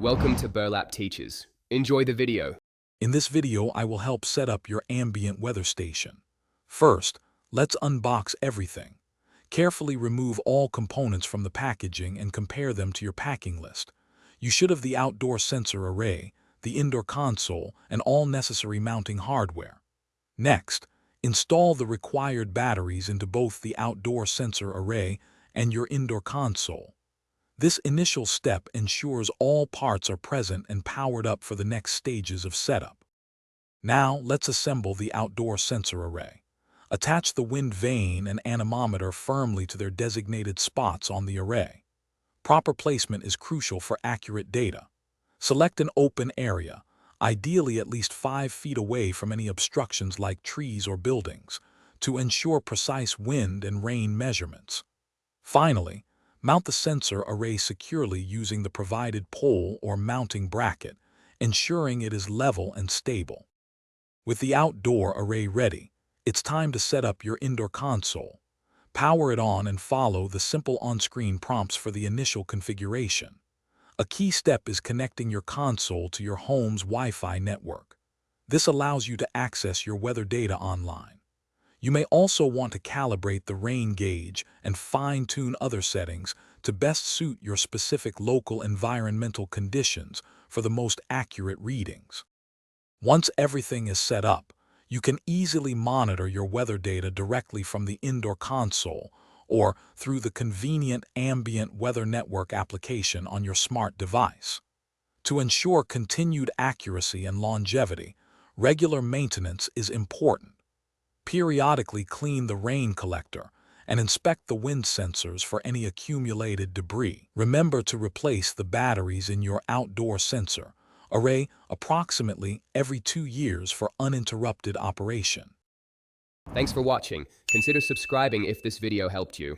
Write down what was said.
Welcome to Burlap Teachers. Enjoy the video. In this video, I will help set up your ambient weather station. First, let's unbox everything. Carefully remove all components from the packaging and compare them to your packing list. You should have the outdoor sensor array, the indoor console, and all necessary mounting hardware. Next, install the required batteries into both the outdoor sensor array and your indoor console. This initial step ensures all parts are present and powered up for the next stages of setup. Now, let's assemble the outdoor sensor array. Attach the wind vane and anemometer firmly to their designated spots on the array. Proper placement is crucial for accurate data. Select an open area, ideally at least 5 feet away from any obstructions like trees or buildings, to ensure precise wind and rain measurements. Finally, mount the sensor array securely using the provided pole or mounting bracket, ensuring it is level and stable. With the outdoor array ready, it's time to set up your indoor console. Power it on and follow the simple on-screen prompts for the initial configuration. A key step is connecting your console to your home's Wi-Fi network. This allows you to access your weather data online. You may also want to calibrate the rain gauge and fine-tune other settings to best suit your specific local environmental conditions for the most accurate readings. Once everything is set up, you can easily monitor your weather data directly from the indoor console or through the convenient Ambient Weather Network application on your smart device. To ensure continued accuracy and longevity, regular maintenance is important. Periodically clean the rain collector and inspect the wind sensors for any accumulated debris. Remember to replace the batteries in your outdoor sensor array approximately every 2 years for uninterrupted operation. Thanks for watching. Consider subscribing if this video helped you.